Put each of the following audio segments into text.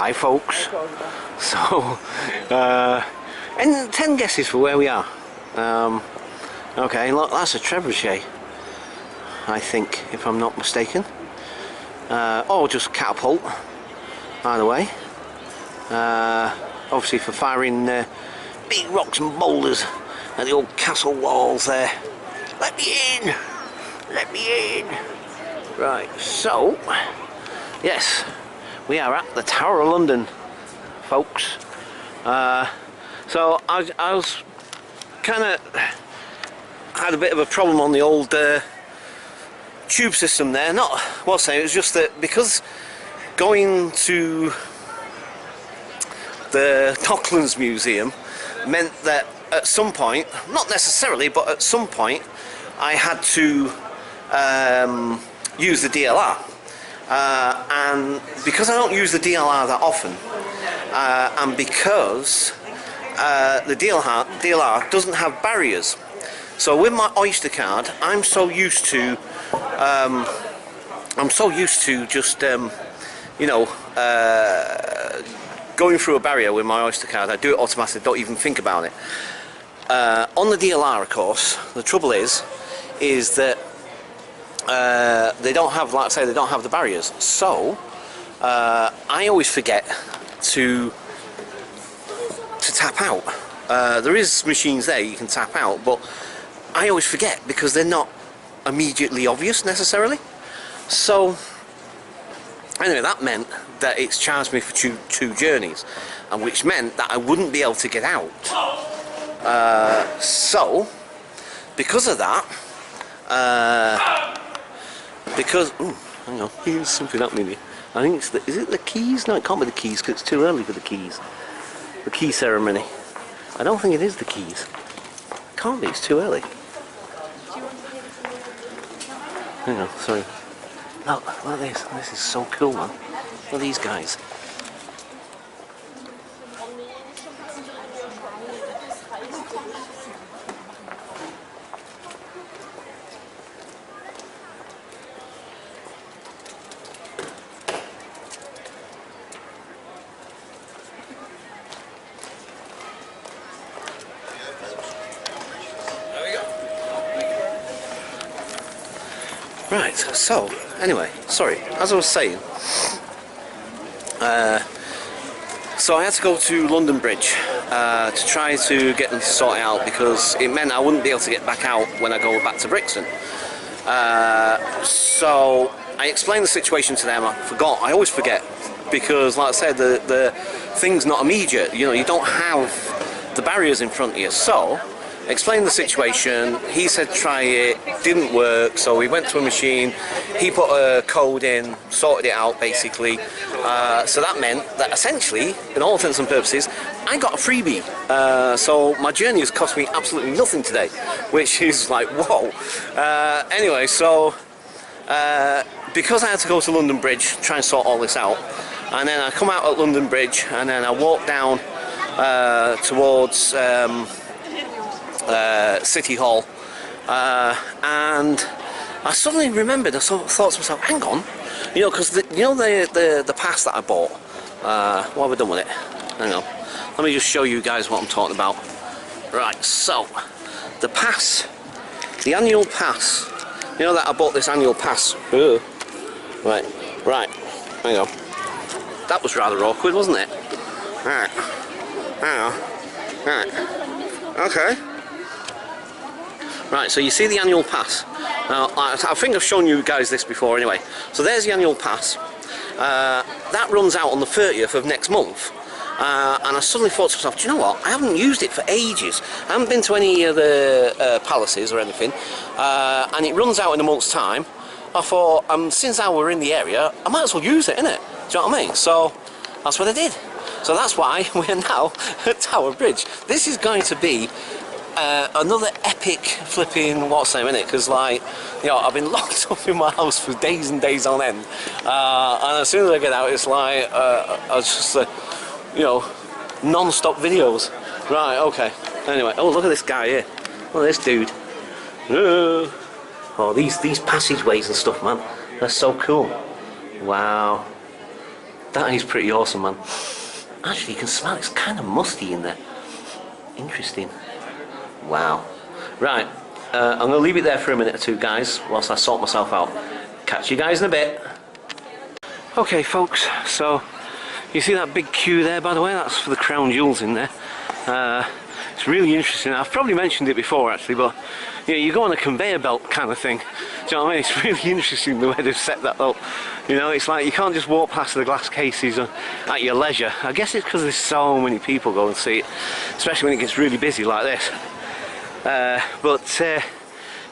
Hi folks. So, and 10 guesses for where we are. Okay, look, that's a trebuchet, I think, if I'm not mistaken. Or just catapult, either way. Obviously for firing big rocks and boulders at the old castle walls there. Let me in! Let me in! Right, so, yes, we are at the Tower of London, folks. So I was kind of had a bit of a problem on the old tube system there. Not what's saying, it was just that because going to the Docklands Museum meant that at some point, not necessarily, but at some point, I had to use the DLR. And because I don't use the DLR that often, and because the DLR doesn't have barriers, so with my Oyster card, I'm so used to just you know, going through a barrier with my Oyster card. I do it automatically, don't even think about it. On the DLR, of course, the trouble is that they don't have, like I say, they don't have the barriers. So I always forget to tap out. There is machines there you can tap out, but I always forget because they're not immediately obvious necessarily. So anyway, that meant that it's charged me for two journeys, and which meant that I wouldn't be able to get out. So because of that, because hang on, here's something happening here. I think it's is it the keys? No, it can't be the keys because it's too early for the keys. The key ceremony. I don't think it is the keys. It can't be. It's too early. Hang on, sorry. Look at this. This is so cool, man. Look at these guys. Right, so anyway, sorry, as I was saying, so I had to go to London Bridge to try to get them to sort it out, because it meant I wouldn't be able to get back out when I go back to Brixton. So I explained the situation to them. I always forget, because like I said, the thing's not immediate, you know, you don't have the barriers in front of you. So explained the situation, he said try it, didn't work, so we went to a machine, he put a code in, sorted it out basically. So that meant that essentially, in all intents and purposes, I got a freebie. So my journey has cost me absolutely nothing today, which is like, whoa. Anyway, so because I had to go to London Bridge, try and sort all this out, and then I come out at London Bridge, and then I walk down towards City Hall, and I suddenly remembered, I thought to myself, hang on, you know, because you know the pass that I bought, what have I done with it? Hang on, let me just show you guys what I'm talking about. Right, so the pass, the annual pass, you know that I bought this annual pass. Right, hang on, that was rather awkward, wasn't it? Right, hang on, right, okay. Right, so you see the annual pass. Now, I think I've shown you guys this before anyway. So there's the annual pass. That runs out on the 30th of next month. And I suddenly thought to myself, do you know what? I haven't used it for ages. I haven't been to any of the palaces or anything. And it runs out in a month's time. I thought, since I were in the area, I might as well use it, innit? Do you know what I mean? So that's what I did. So that's why we're now at Tower Bridge. This is going to be another epic flipping what's name, innit? Because, like, you know, I've been locked up in my house for days and days on end, and as soon as I get out, it's like I was just you know, non-stop videos. Right, okay. Anyway, oh, look at this guy here. Look at this dude. Oh, these passageways and stuff, man. They're so cool. Wow. That is pretty awesome, man. Actually, you can smell it's kind of musty in there. Interesting. Wow. Right, I'm going to leave it there for a minute or two, guys, whilst I sort myself out. Catch you guys in a bit. Okay, folks, so you see that big queue there, by the way? That's for the crown jewels in there. It's really interesting. I've probably mentioned it before, actually, but you know, you go on a conveyor belt kind of thing. Do you know what I mean? It's really interesting the way they've set that up. You know, it's like you can't just walk past the glass cases at your leisure. I guess it's because there's so many people go and see it, especially when it gets really busy like this.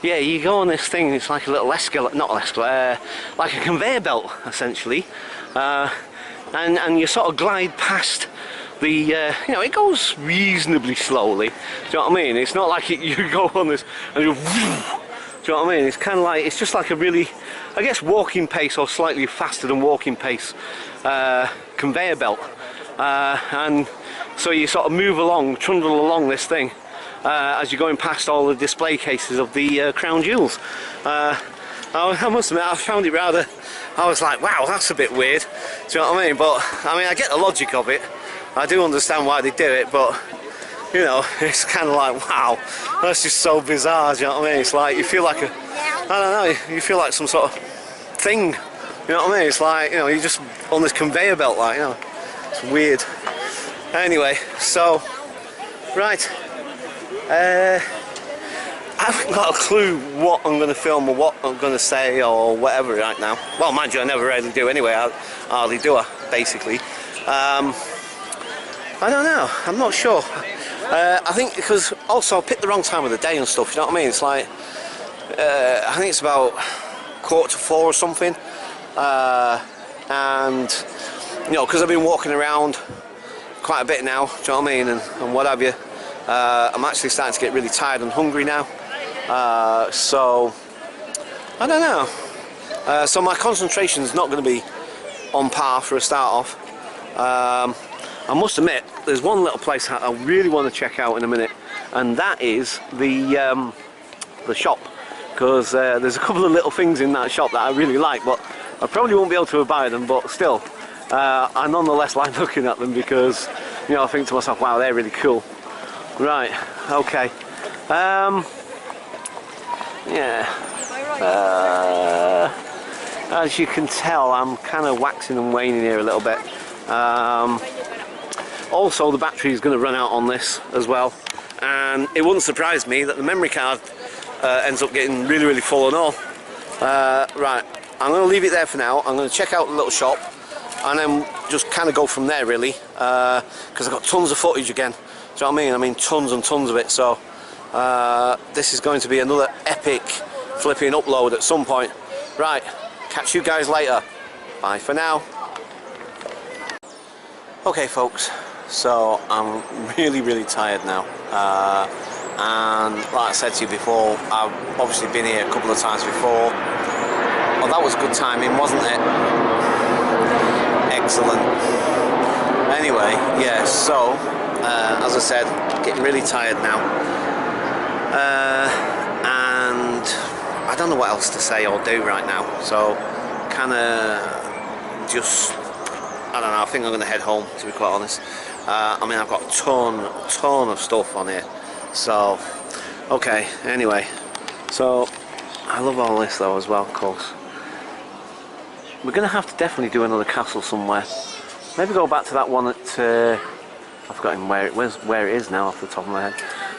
Yeah, you go on this thing, it's like a little escalator, not an escalator, like a conveyor belt, essentially. And you sort of glide past the, you know, it goes reasonably slowly. Do you know what I mean? It's not like you go on this and you, do you know what I mean? It's kind of like, it's just like a really, I guess, walking pace or slightly faster than walking pace conveyor belt. And so you sort of move along, trundle along this thing as you're going past all the display cases of the crown jewels. I must admit, I found it rather, I was like, wow, that's a bit weird. Do you know what I mean? But, I mean, I get the logic of it. I do understand why they do it, but, you know, it's kind of like, wow, that's just so bizarre, do you know what I mean? It's like, you feel like I don't know, you feel like some sort of thing, you know what I mean? It's like, you know, you're just on this conveyor belt, like, you know, it's weird. Anyway, so, right, I haven't got a clue what I'm going to film or what I'm going to say or whatever right now. Well, mind you, I never really do anyway, I hardly do, basically. I don't know, I'm not sure. I think because also I picked the wrong time of the day and stuff, you know what I mean? It's like, I think it's about 3:45 or something. And, you know, because I've been walking around quite a bit now, do you know what I mean? And what have you. I'm actually starting to get really tired and hungry now. So, I don't know. So my concentration is not going to be on par for a start off. I must admit, there's one little place I really want to check out in a minute, and that is the shop, because there's a couple of little things in that shop that I really like, but I probably won't be able to buy them, but still, I nonetheless like looking at them because, you know, I think to myself, wow, they're really cool. Right, okay. Yeah. As you can tell, I'm kind of waxing and waning here a little bit. Also, the battery is going to run out on this as well, and it wouldn't surprise me that the memory card ends up getting really, really full and all. Right, I'm going to leave it there for now. I'm going to check out the little shop and then just kind of go from there, really, because I've got tons of footage again. Do you know what I mean? I mean, tons and tons of it. So this is going to be another epic flipping upload at some point. Right, catch you guys later. Bye for now. Okay, folks. So I'm really, really tired now, and like I said to you before, I've obviously been here a couple of times before. Oh, that was good timing, wasn't it? Excellent. Anyway, yeah, so as I said, getting really tired now, and I don't know what else to say or do right now, so kind of just, I don't know, I think I'm going to head home, to be quite honest. I mean, I've got a ton of stuff on here. So, okay, anyway. So, I love all this though as well, of course. We're going to have to definitely do another castle somewhere. Maybe go back to that one at, I've forgotten where it is now off the top of my head.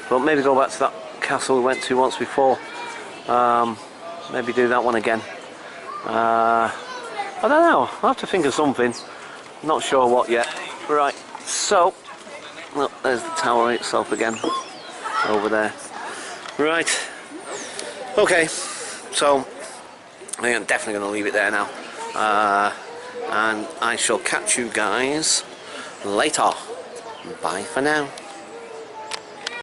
But maybe go back to that castle we went to once before. Maybe do that one again. I don't know, I'll have to think of something. Not sure what yet. Right, so, well, there's the tower itself again, over there. Right, okay, so I'm definitely going to leave it there now. And I shall catch you guys later. Bye for now.